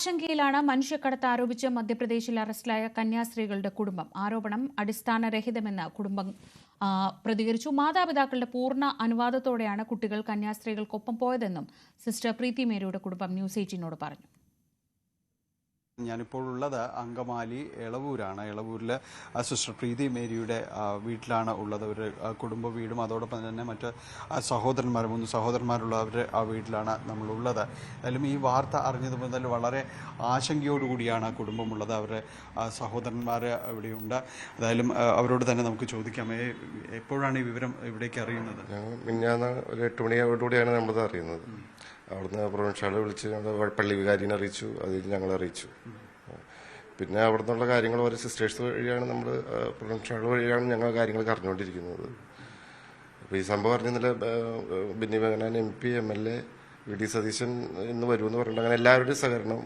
ആശങ്കയിലാണ് മനുഷ്യക്കടത്ത് ആരോപിച്ച് മധ്യപ്രദേശിൽ അറസ്റ്റിലായ കന്യാസ്ത്രീകളുടെ കുടുംബം. ആരോപണം അടിസ്ഥാനരഹിതമെന്ന് കുടുംബം പ്രതികരിച്ചു. മാതാപിതാക്കളുടെ പൂർണ്ണ അനുവാദത്തോടെയാണ് കുട്ടികൾ കന്യാസ്ത്രീകൾക്കൊപ്പം പോയതെന്നും സിസ്റ്റർ പ്രീതി മേരിയുടെ കുടുംബം ന്യൂസ് 18നോട് പറഞ്ഞു. ഞാനിപ്പോൾ ഉള്ളത് അങ്കമാലി എളവൂരാണ്. എളവൂരിൽ സിസ്റ്റർ പ്രീതി മേരിയുടെ വീട്ടിലാണ് ഉള്ളത്. ഒരു കുടുംബ വീടും അതോടൊപ്പം തന്നെ മറ്റ് സഹോദരന്മാർ 3 സഹോദരന്മാരുള്ളവരുടെ ആ വീട്ടിലാണ് നമ്മളുള്ളത്. എന്തായാലും ഈ വാർത്ത അറിഞ്ഞത് മുതൽ വളരെ ആശങ്കയോടുകൂടിയാണ് കുടുംബമുള്ളത്. അവരുടെ സഹോദരന്മാർ ഇവിടെയുണ്ട്. എന്തായാലും അവരോട് തന്നെ നമുക്ക് ചോദിക്കാം, എപ്പോഴാണ് ഈ വിവരം ഇവിടേക്ക് അറിയുന്നത്? മിനിഞ്ഞാന്ന് ഒരു 8 മണിയോടുകൂടിയാണ് നമ്മളത് അറിയുന്നത്. അവിടുന്ന് പ്രൊവിൻഷ്യാളെ വിളിച്ച് പള്ളി വികാരിനെ അറിയിച്ചു, അതിൽ ഞങ്ങൾ അറിയിച്ചു. പിന്നെ അവിടെ നിന്നുള്ള കാര്യങ്ങൾ ഓരോ സിസ്റ്റേഴ്സ് വഴിയാണ് നമ്മൾ പ്രൊവിൻഷ്യാൾ വഴിയാണ് ഞങ്ങൾ കാര്യങ്ങളൊക്കെ അറിഞ്ഞുകൊണ്ടിരിക്കുന്നത്. അപ്പോൾ ഈ സംഭവം അറിഞ്ഞില്ല Benny Behanan MP MLA VD Satheesan ഇന്ന് വരുമെന്ന് പറഞ്ഞിട്ട് അങ്ങനെ എല്ലാവരുടെയും സഹകരണം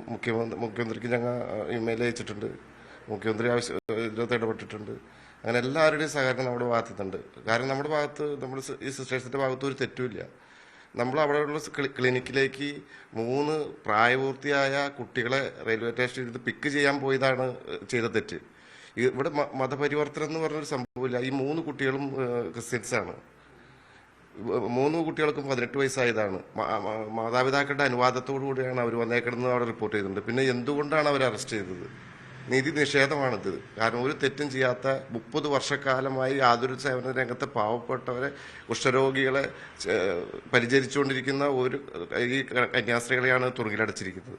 മുഖ്യമന്ത്രിക്ക് ഞങ്ങൾ ഇമെയിൽ അയച്ചിട്ടുണ്ട്. മുഖ്യമന്ത്രി ഇതിനകത്ത് ഇടപെട്ടിട്ടുണ്ട്. അങ്ങനെ എല്ലാവരുടെയും സഹകരണം നമ്മുടെ ഭാഗത്തുണ്ട്. കാരണം നമ്മുടെ ഭാഗത്ത് നമ്മൾ ഈ സിസ്റ്റേഴ്സിൻ്റെ ഭാഗത്ത് ഒരു തെറ്റുമില്ല. നമ്മൾ അവിടെയുള്ള ക്ലിനിക്കിലേക്ക് 3 പ്രായപൂർത്തിയായ കുട്ടികളെ റെയിൽവേ സ്റ്റേഷനിൽ ഇത് പിക്ക് ചെയ്യാൻ പോയതാണ് ചെയ്ത തെറ്റ്. ഇവിടെ മതപരിവർത്തനം എന്ന് പറഞ്ഞൊരു സംഭവമില്ല. ഈ 3 കുട്ടികളും ക്രിസ്ത്യൻസാണ്. 3 കുട്ടികൾക്കും 18 വയസ്സായതാണ്. മാതാപിതാക്കളുടെ അനുവാദത്തോടു കൂടിയാണ് അവർ വന്നേക്കണമെന്ന് അവിടെ റിപ്പോർട്ട് ചെയ്തിട്ടുണ്ട്. പിന്നെ എന്തുകൊണ്ടാണ് അവർ അറസ്റ്റ് ചെയ്തത്? നീതി നിഷേധമാണിത്. കാരണം ഒരു തെറ്റും ചെയ്യാത്ത 30 വർഷക്കാലമായി യാതൊരു സേവന രംഗത്തെ പാവപ്പെട്ടവരെ കുഷ്ഠരോഗികളെ പരിചരിച്ചുകൊണ്ടിരിക്കുന്ന ഈ കന്യാസ്ത്രീകളെയാണ് തുറുങ്കിലടച്ചിരിക്കുന്നത്.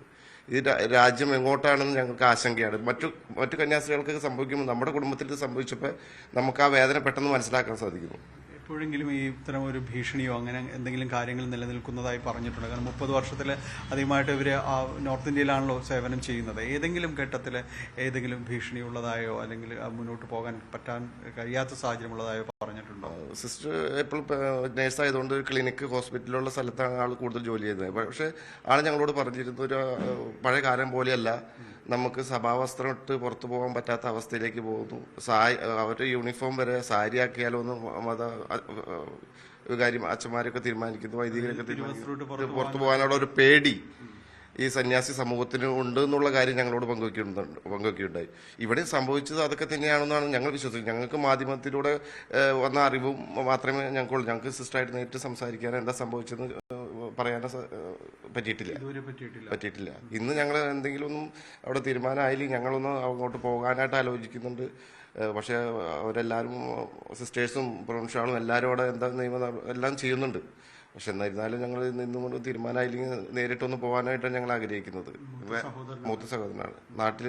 ഈ രാജ്യം എങ്ങോട്ടാണെന്ന് ഞങ്ങൾക്ക് ആശങ്കയാണ്. മറ്റു കന്യാസ്ത്രീകൾക്ക് സംഭവിക്കുമ്പോൾ നമ്മുടെ കുടുംബത്തിൽ സംഭവിച്ചപ്പോൾ നമുക്ക് ആ വേദന പെട്ടെന്ന് മനസ്സിലാക്കാൻ സാധിക്കുന്നു. എപ്പോഴെങ്കിലും ഈ ഇത്തരം ഒരു ഭീഷണിയോ അങ്ങനെ എന്തെങ്കിലും കാര്യങ്ങൾ നിലനിൽക്കുന്നതായി പറഞ്ഞിട്ടുണ്ട്? കാരണം 30 വർഷത്തിൽ അധികമായിട്ട് ഇവർ നോർത്ത് ഇന്ത്യയിലാണല്ലോ സേവനം ചെയ്യുന്നത്. ഏതെങ്കിലും ഘട്ടത്തിൽ ഏതെങ്കിലും ഭീഷണിയുള്ളതായോ അല്ലെങ്കിൽ മുന്നോട്ട് പോകാൻ പറ്റാൻ കഴിയാത്ത സാഹചര്യമുള്ളതായോ പറഞ്ഞിട്ടുണ്ടോ? സിസ്റ്റർ എപ്പോഴും നേഴ്സായതുകൊണ്ട് ക്ലിനിക്ക് ഹോസ്പിറ്റലിലുള്ള സ്ഥലത്താണ് ആൾ കൂടുതൽ ജോലി ചെയ്യുന്നത്. പക്ഷേ ആൾ ഞങ്ങളോട് പറഞ്ഞിരുന്നു, ഒരു പഴയ കാലം പോലെയല്ല, നമുക്ക് സഭാവസ്ത്രം ഇട്ട് പുറത്തു പോകാൻ പറ്റാത്ത അവസ്ഥയിലേക്ക് പോകുന്നു. അവരുടെ യൂണിഫോം വരെ സാരിയാക്കിയാലോ എന്ന് കാര്യം അച്ഛന്മാരൊക്കെ തീരുമാനിക്കുന്നു, വൈദികരൊക്കെ തീരുമാനിക്കുന്നു. പുറത്തു പോകാനുള്ള ഒരു പേടി ഈ സന്യാസി സമൂഹത്തിന് ഉണ്ട് എന്നുള്ള കാര്യം ഞങ്ങളോട് പങ്കുവയ്ക്കുകയുണ്ടായി. ഇവിടെ സംഭവിച്ചത് അതൊക്കെ തന്നെയാണെന്നാണ് ഞങ്ങൾ വിശ്വസിക്കുന്നത്. ഞങ്ങൾക്ക് മാധ്യമത്തിലൂടെ വന്ന അറിവും മാത്രമേ ഞങ്ങൾക്കുള്ളൂ. ഞങ്ങൾക്ക് സിസ്റ്ററായിട്ട് നേരിട്ട് സംസാരിക്കാനോ എന്താ സംഭവിച്ചതെന്ന് പറയാനോ പറ്റിയിട്ടില്ല. ഇന്ന് ഞങ്ങൾ എന്തെങ്കിലും ഒന്നും അവിടെ തീരുമാനമായില്ലെങ്കിൽ ഞങ്ങളൊന്ന് അങ്ങോട്ട് പോകാനായിട്ട് ആലോചിക്കുന്നുണ്ട്. പക്ഷേ അവരെല്ലാവരും സിസ്റ്റേഴ്സും പ്രൊവിൻഷ്യാളും എല്ലാവരും അവിടെ എന്താ നിയമം എല്ലാം ചെയ്യുന്നുണ്ട്. പക്ഷെ എന്നിരുന്നാലും ഞങ്ങൾ നിന്നുകൊണ്ട് തീരുമാനമായില്ലെങ്കിൽ നേരിട്ടൊന്ന് പോകാനായിട്ടാണ് ഞങ്ങൾ ആഗ്രഹിക്കുന്നത്. മൂത്ത സഹോദരനാണ്. നാട്ടിൽ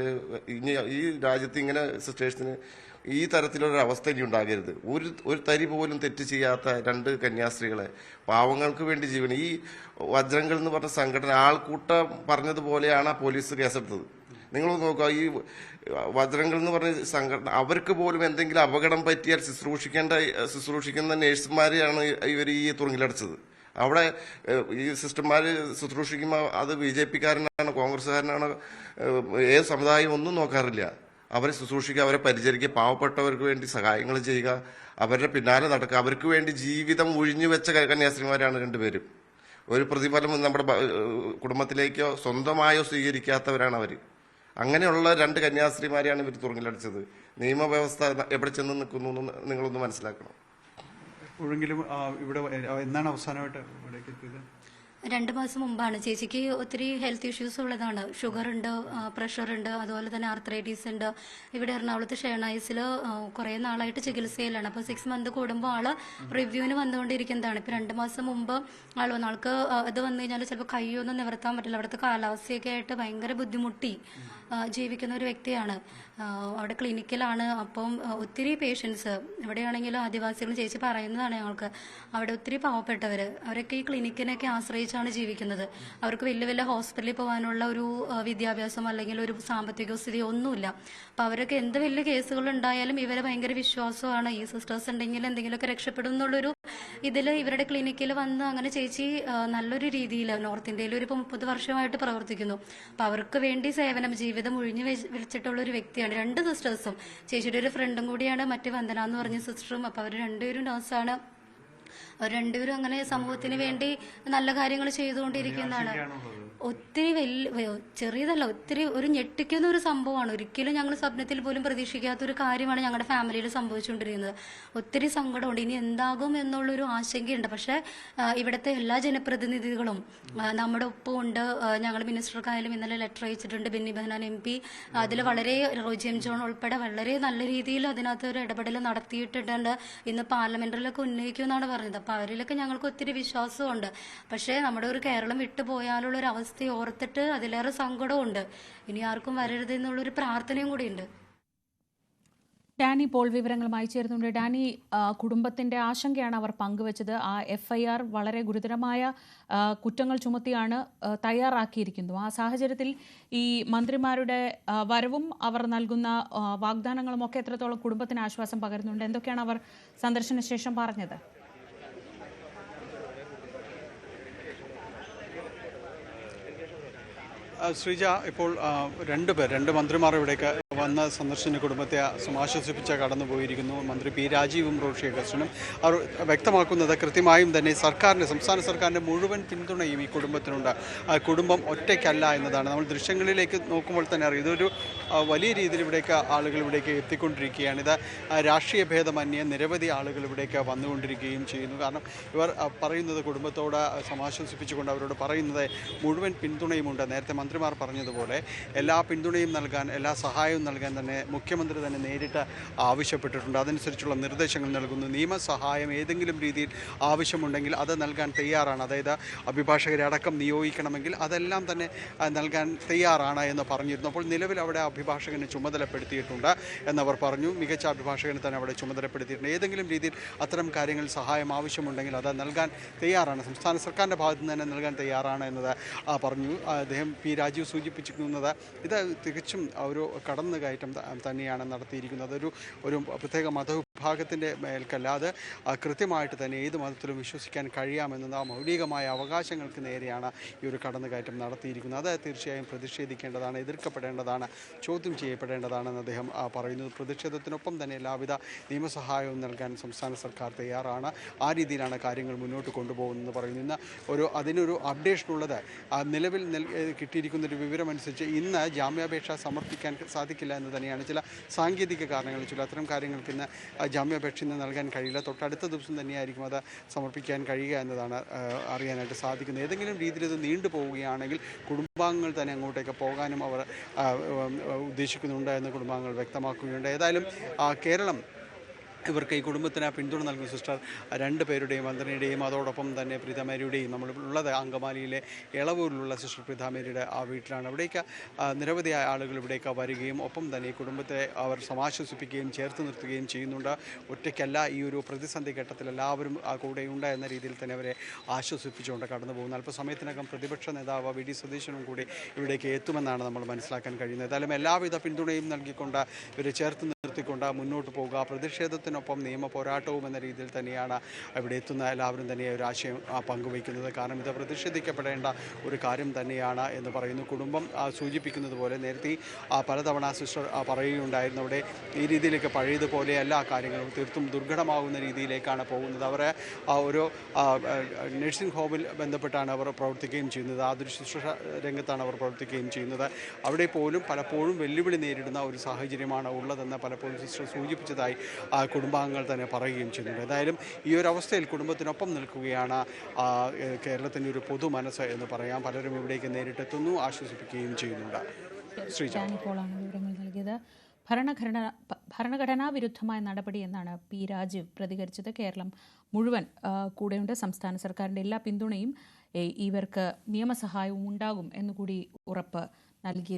ഇനി ഈ രാജ്യത്ത് ഇങ്ങനെ സിസ്റ്റേഴ്സിന് ഈ തരത്തിലൊരു അവസ്ഥ ഇനി ഉണ്ടാകരുത്. ഒരു തരി പോലും തെറ്റ് ചെയ്യാത്ത 2 കന്യാസ്ത്രീകളെ പാവങ്ങൾക്ക് വേണ്ടി ജീവൻ, ഈ വജ്രങ്ങൾ എന്ന് പറഞ്ഞ സംഘടന ആൾക്കൂട്ടം പറഞ്ഞതുപോലെയാണ് പോലീസ് കേസെടുത്തത്. നിങ്ങൾ നോക്കുക, ഈ വജ്രങ്ങൾ എന്ന് പറഞ്ഞ സംഘടന അവർക്ക് പോലും എന്തെങ്കിലും അപകടം പറ്റിയാൽ ശുശ്രൂഷിക്കുന്ന നേഴ്സുമാരെയാണ് ഇവർ ഈ തുറുങ്കിലടച്ചത്. അവിടെ ഈ സിസ്റ്റർമാർ ശുശ്രൂഷിക്കുമ്പോൾ അത് BJP-കാരനാണ്, കോൺഗ്രസ്സുകാരനാണ്, ഏത് സമുദായം ഒന്നും നോക്കാറില്ല. അവരെ ശുശ്രൂഷിക്കുക, അവരെ പരിചരിക്കുക, പാവപ്പെട്ടവർക്ക് വേണ്ടി സഹായങ്ങൾ ചെയ്യുക, അവരുടെ പിന്നാലെ നടക്കുക. അവർക്ക് വേണ്ടി ജീവിതം ഒഴിഞ്ഞു വെച്ച കന്യാസ്ത്രീമാരാണ് 2 പേരും. ഒരു പ്രതിഫലം നമ്മുടെ കുടുംബത്തിലേക്കോ സ്വന്തമായോ സ്വീകരിക്കാത്തവരാണ് അവർ. അങ്ങനെയുള്ള 2 കന്യാസ്ത്രീമാരെയാണ് ഇവർ തുറുങ്കിലടിച്ചത്. നിയമവ്യവസ്ഥ എവിടെ ചെന്ന് നിൽക്കുന്നു എന്ന് നിങ്ങളൊന്ന് മനസ്സിലാക്കണം. എപ്പോഴെങ്കിലും ഇവിടെ എന്നാണ് അവസാനമായിട്ട് ഇവിടേക്ക് എത്തിയത്? 2 മാസം മുമ്പാണ്. ചേച്ചിക്ക് ഒത്തിരി ഹെൽത്ത് ഇഷ്യൂസ് ഉള്ളതാണ്. ഷുഗർ ഉണ്ട്, പ്രഷർ ഉണ്ട്, അതുപോലെ തന്നെ ആർത്രൈറ്റീസ് ഉണ്ട്. ഇവിടെ എറണാകുളത്ത് ഷേണൈസിൽ കുറേ നാളായിട്ട് ചികിത്സയിലാണ്. അപ്പോൾ 6 മന്ത് കൂടുമ്പോൾ ആള് റിവ്യൂവിന് വന്നുകൊണ്ടിരിക്കുന്നതാണ്. ഇപ്പോൾ 2 മാസം മുമ്പ് ആൾക്ക് ഇത് വന്നു കഴിഞ്ഞാൽ ചിലപ്പോൾ കൈയൊന്നും നിവർത്താൻ പറ്റില്ല. അവിടുത്തെ കാലാവസ്ഥയൊക്കെ ആയിട്ട് ഭയങ്കര ബുദ്ധിമുട്ടി ജീവിക്കുന്ന ഒരു വ്യക്തിയാണ്. അവിടെ ക്ലിനിക്കിലാണ്. അപ്പം ഒത്തിരി പേഷ്യൻസ് ഇവിടെയാണെങ്കിലും ആദിവാസികൾ ചേച്ചി പറയുന്നതാണ് ഞങ്ങൾക്ക്, അവിടെ ഒത്തിരി പാവപ്പെട്ടവർ അവരൊക്കെ ഈ ക്ലിനിക്കിനൊക്കെ ആശ്രയിച്ചാണ് ജീവിക്കുന്നത്. അവർക്ക് വലിയ വലിയ ഹോസ്പിറ്റലിൽ പോകാനുള്ള ഒരു വിദ്യാഭ്യാസം അല്ലെങ്കിൽ ഒരു സാമ്പത്തിക സ്ഥിതി ഒന്നുമില്ല. അപ്പം അവരൊക്കെ എന്ത് വലിയ കേസുകൾ ഉണ്ടായാലും ഇവരെ ഭയങ്കര വിശ്വാസമാണ്, ഈ സിസ്റ്റേഴ്സ് ഉണ്ടെങ്കിൽ എന്തെങ്കിലുമൊക്കെ രക്ഷപ്പെടും എന്നുള്ളൊരു ഇതിൽ ഇവരുടെ ക്ലിനിക്കിൽ വന്ന് അങ്ങനെ ചേച്ചി നല്ലൊരു രീതിയിൽ നോർത്ത് ഇന്ത്യയിൽ ഒരു 30 വർഷമായിട്ട് പ്രവർത്തിക്കുന്നു. അപ്പം അവർക്ക് വേണ്ടി സേവനം ജീവിതം ഒഴിഞ്ഞു വെച്ചിട്ടുള്ള ഒരു വ്യക്തിയാണ്. 2 സിസ്റ്റേഴ്സും, ചേച്ചിയുടെ ഒരു ഫ്രണ്ടും കൂടിയാണ് മറ്റേ വന്ദന എന്ന് പറഞ്ഞ സിസ്റ്ററും. അപ്പം അവർ 2 പേരും നഴ്സാണ്. അവർ 2 പേരും അങ്ങനെ സമൂഹത്തിന് വേണ്ടി നല്ല കാര്യങ്ങൾ ചെയ്തുകൊണ്ടിരിക്കുന്നതാണ്. ഒത്തിരി ചെറിയതല്ല, ഒത്തിരി ഒരു ഞെട്ടിക്കുന്ന ഒരു സംഭവമാണ്. ഒരിക്കലും ഞങ്ങൾ സ്വപ്നത്തിൽ പോലും പ്രതീക്ഷിക്കാത്തൊരു കാര്യമാണ് ഞങ്ങളുടെ ഫാമിലിയിൽ സംഭവിച്ചുകൊണ്ടിരിക്കുന്നത്. ഒത്തിരി സങ്കടമുണ്ട്, ഇനി എന്താകും എന്നുള്ളൊരു ആശങ്കയുണ്ട്. പക്ഷേ ഇവിടുത്തെ എല്ലാ ജനപ്രതിനിധികളും നമ്മുടെ ഒപ്പമുണ്ട്. ഞങ്ങൾ മിനിസ്റ്റർക്കായാലും ഇന്നലെ ലെറ്റർ അയച്ചിട്ടുണ്ട്. ബെന്നി ബെഹനാൻ MP അതിൽ വളരെ റോജി എം ജോൺ ഉൾപ്പെടെ വളരെ നല്ല രീതിയിൽ അതിനകത്ത് ഒരു ഇടപെടൽ നടത്തിയിട്ടുണ്ട്. ഇന്ന് പാർലമെന്റിലൊക്കെ ഉന്നയിക്കുമെന്നാണ് പറഞ്ഞത്. അപ്പോൾ അവരിലൊക്കെ ഞങ്ങൾക്ക് ഒത്തിരി വിശ്വാസമുണ്ട്. പക്ഷേ നമ്മുടെ ഒരു കേരളം വിട്ടുപോയാലുള്ള ഒരു അവസ്ഥ ഓർത്തിട്ട് അതിലേറെ സങ്കടമുണ്ട്. ഇനി ആർക്കും വരരുതെന്നുള്ളൊരു പ്രാർത്ഥനയും കൂടിയുണ്ട്. ഡാനി പോൾ വിവരങ്ങളുമായി ചേരുന്നുണ്ട്. ഡാനി, കുടുംബത്തിന്റെ ആശങ്കയാണ് അവർ പങ്കുവച്ചത്. ആ FIR വളരെ ഗുരുതരമായ കുറ്റങ്ങൾ ചുമത്തിയാണ് തയ്യാറാക്കിയിരിക്കുന്നത്. ആ സാഹചര്യത്തിൽ ഈ മന്ത്രിമാരുടെ വരവും അവർ നൽകുന്ന വാഗ്ദാനങ്ങളും ഒക്കെ എത്രത്തോളം കുടുംബത്തിന് ആശ്വാസം പകരുന്നുണ്ട്? എന്തൊക്കെയാണ് അവർ സന്ദർശന ശേഷം പറഞ്ഞത്? ശ്രീജ, ഇപ്പോൾ രണ്ട് മന്ത്രിമാർ ഇവിടേക്ക് വന്ന് സന്ദർശന കുടുംബത്തെ സമാശ്വസിപ്പിച്ച് കടന്നുപോയിരിക്കുന്നു. മന്ത്രി P. രാജീവും റോഷി അഗസ്റ്റിനും. അവർ വ്യക്തമാക്കുന്നത് കൃത്യമായും തന്നെ സംസ്ഥാന സർക്കാരിൻ്റെ മുഴുവൻ പിന്തുണയും ഈ കുടുംബത്തിനുണ്ട്. കുടുംബം ഒറ്റയ്ക്കല്ല എന്നതാണ്. നമ്മൾ ദൃശ്യങ്ങളിലേക്ക് നോക്കുമ്പോൾ തന്നെ അറിയാം, ഇതൊരു വലിയ രീതിയിൽ ആളുകൾ ഇവിടേക്ക് എത്തിക്കൊണ്ടിരിക്കുകയാണ്. ഇത് രാഷ്ട്രീയ ഭേദമന്യേ നിരവധി ആളുകൾ ഇവിടേക്ക് വന്നുകൊണ്ടിരിക്കുകയും ചെയ്യുന്നു. കാരണം ഇവർ പറയുന്നത്, കുടുംബത്തോട് സമാശ്വസിപ്പിച്ചുകൊണ്ട് അവരോട് പറയുന്നത് മുഴുവൻ പിന്തുണയുമുണ്ട്. നേരത്തെ മന്ത്രിമാർ പറഞ്ഞതുപോലെ എല്ലാ പിന്തുണയും നൽകാൻ, എല്ലാ സഹായവും നൽകാൻ തന്നെ മുഖ്യമന്ത്രി തന്നെ നേരിട്ട് ആവശ്യപ്പെട്ടിട്ടുണ്ട്. അതനുസരിച്ചുള്ള നിർദ്ദേശങ്ങൾ നൽകുന്നു. നിയമസഹായം ഏതെങ്കിലും രീതിയിൽ ആവശ്യമുണ്ടെങ്കിൽ അത് നൽകാൻ തയ്യാറാണ്. അതായത് അഭിഭാഷകരെ അടക്കം നിയോഗിക്കണമെങ്കിൽ അതെല്ലാം തന്നെ നൽകാൻ തയ്യാറാണ് എന്ന് പറഞ്ഞിരുന്നു. അപ്പോൾ നിലവിൽ അവിടെ അഭിഭാഷകനെ ചുമതലപ്പെടുത്തിയിട്ടുണ്ട് എന്നവർ പറഞ്ഞു. മികച്ച അഭിഭാഷകനെ തന്നെ അവിടെ ചുമതലപ്പെടുത്തിയിട്ടുണ്ട്. ഏതെങ്കിലും രീതിയിൽ അത്തരം കാര്യങ്ങൾ സഹായം ആവശ്യമുണ്ടെങ്കിൽ അത് നൽകാൻ തയ്യാറാണ്, സംസ്ഥാന സർക്കാരിൻ്റെ ഭാഗത്തു നിന്ന് തന്നെ നൽകാൻ തയ്യാറാണ് എന്നത് പറഞ്ഞു. അദ്ദേഹം P. രാജീവ് സൂചിപ്പിച്ചിരിക്കുന്നത് ഇത് തികച്ചും ഒരു കടന്നുകയറ്റം തന്നെയാണ് നടത്തിയിരിക്കുന്നത്. ഒരു പ്രത്യേക മതവിഭാഗത്തിൻ്റെ മേൽക്കല്ല, അത് കൃത്യമായിട്ട് തന്നെ ഏത് മതത്തിലും വിശ്വസിക്കാൻ കഴിയാമെന്നത് ആ മൗലികമായ അവകാശങ്ങൾക്ക് നേരെയാണ് ഈ ഒരു കടന്നുകയറ്റം നടത്തിയിരിക്കുന്നത്. അത് തീർച്ചയായും പ്രതിഷേധിക്കേണ്ടതാണ്, എതിർക്കപ്പെടേണ്ടതാണ്, ചോദ്യം ചെയ്യപ്പെടേണ്ടതാണെന്ന് അദ്ദേഹം പറയുന്നു. പ്രതിഷേധത്തിനൊപ്പം തന്നെ എല്ലാവിധ നിയമസഹായവും നൽകാൻ സംസ്ഥാന സർക്കാർ തയ്യാറാണ്. ആ രീതിയിലാണ് കാര്യങ്ങൾ മുന്നോട്ട് കൊണ്ടുപോകുന്നതെന്ന് പറയുന്നു. ഇന്ന് അതിനൊരു അപ്ഡേഷനുള്ളത്, നിലവിൽ കിട്ടിയിരിക്കുന്നൊരു വിവരമനുസരിച്ച് ഇന്ന് ജാമ്യാപേക്ഷ സമർപ്പിക്കാൻ സാധിക്കില്ല എന്ന് തന്നെയാണ്. ചില സാങ്കേതിക കാരണങ്ങൾ, അത്തരം കാര്യങ്ങൾക്ക് ഇന്ന് ജാമ്യാപേക്ഷ ഇന്ന് നൽകാൻ കഴിയില്ല. തൊട്ടടുത്ത ദിവസം തന്നെയായിരിക്കും അത് സമർപ്പിക്കാൻ കഴിയുക എന്നതാണ് അറിയാനായിട്ട് സാധിക്കുന്നത്. ഏതെങ്കിലും രീതിയിൽ ഇത് നീണ്ടു പോവുകയാണെങ്കിൽ കുടുംബാംഗങ്ങൾ തന്നെ അങ്ങോട്ടേക്ക് പോകാനും അവർ ഉദ്ദേശിക്കുന്നുണ്ട് എന്ന് കുടുംബാംഗങ്ങൾ വ്യക്തമാക്കുകയുണ്ട്. ഏതായാലും കേരളം ഇവർക്ക് ഈ കുടുംബത്തിന് പിന്തുണ നൽകുന്ന സിസ്റ്റർ രണ്ടുപേരുടെയും, മന്ത്രിയുടെയും അതോടൊപ്പം തന്നെ പ്രീതമേരിയുടെയും, നമ്മളുള്ളത് അങ്കമാലിയിലെ എളവൂരിലുള്ള സിസ്റ്റർ പ്രീതമേരിയുടെ ആ വീട്ടിലാണ്. ഇവിടേക്ക് നിരവധിയായ ആളുകൾ ഇവിടേക്ക് വരികയും ഒപ്പം തന്നെ ഈ കുടുംബത്തെ അവർ സമാശ്വസിപ്പിക്കുകയും ചേർത്ത് നിർത്തുകയും ചെയ്യുന്നുണ്ട്. ഒറ്റയ്ക്കല്ല, ഈ ഒരു പ്രതിസന്ധി ഘട്ടത്തിൽ എല്ലാവരും കൂടെയുണ്ട് എന്ന രീതിയിൽ തന്നെ അവരെ ആശ്വസിപ്പിച്ചുകൊണ്ട് കടന്നു പോകുന്നു. അല്പസമയത്തിനകം പ്രതിപക്ഷ നേതാവ് VD സതീശനും കൂടി ഇവിടേക്ക് എത്തുമെന്നാണ് നമ്മൾ മനസ്സിലാക്കാൻ കഴിയുന്നത്. ഏതായാലും എല്ലാവിധ പിന്തുണയും നൽകിക്കൊണ്ട് ഇവരെ ചേർത്ത് നിർത്തിക്കൊണ്ട് മുന്നോട്ട് പോകുക, പ്രതിഷേധത്തിനൊപ്പം നിയമ പോരാട്ടവും എന്ന രീതിയിൽ തന്നെയാണ് ഇവിടെ എത്തുന്ന എല്ലാവരും തന്നെ ഒരു ആശയം പങ്കുവയ്ക്കുന്നത്. കാരണം ഇത് പ്രതിഷേധിക്കപ്പെടേണ്ട ഒരു കാര്യം തന്നെയാണ് എന്ന് പറയുന്നു. കുടുംബം സൂചിപ്പിക്കുന്നത് പോലെ നേരത്തെ പലതവണ സിസ്റ്റർ പറയുകയുണ്ടായിരുന്നു, അവിടെ ഈ രീതിയിലേക്ക് പഴയതുപോലെയല്ല കാര്യങ്ങളും, തീർത്തും ദുർഘടമാകുന്ന രീതിയിലേക്കാണ് പോകുന്നത്. അവർ ഒരു നഴ്സിംഗ് ഹോമിൽ ബന്ധപ്പെട്ടാണ് അവർ പ്രവർത്തിക്കുകയും ചെയ്യുന്നത്, ആതുര ശുശ്രൂഷ രംഗത്താണ് അവർ പ്രവർത്തിക്കുകയും ചെയ്യുന്നത്. അവിടെ പോലും പലപ്പോഴും വെല്ലുവിളി നേരിടുന്ന ഒരു സാഹചര്യമാണ് ഉള്ളതെന്ന് പലപ്പോഴും സിസ്റ്റർ സൂചിപ്പിച്ചതായി കുടുംബാംഗങ്ങൾ തന്നെ പറയുകയും ചെയ്യുന്നുണ്ട്. ഏതായാലും ഈ ഒരു അവസ്ഥയിൽ കുടുംബത്തിനൊപ്പം നിൽക്കുകയാണ് കേരളത്തിൻ്റെ ഒരു പൊതു മനസ്സ് എന്ന് പറയാം. പലരും ഇവിടേക്ക് നേരിട്ടെത്തുന്നു, ആശ്വസിപ്പിക്കുകയും ചെയ്യുന്നുണ്ട്. ശ്രീജാനിപ്പോളാണ് വിവരങ്ങൾ നൽകിയത്. ഭരണഘടനാ വിരുദ്ധമായ നടപടി എന്നാണ് P. രാജീവ് പ്രതികരിച്ചത്. കേരളം മുഴുവൻ കൂടെയുണ്ട്, സംസ്ഥാന സർക്കാരിൻ്റെ എല്ലാ പിന്തുണയും, ഇവർക്ക് നിയമസഹായവും ഉണ്ടാകും എന്നുകൂടി ഉറപ്പ് നൽകി.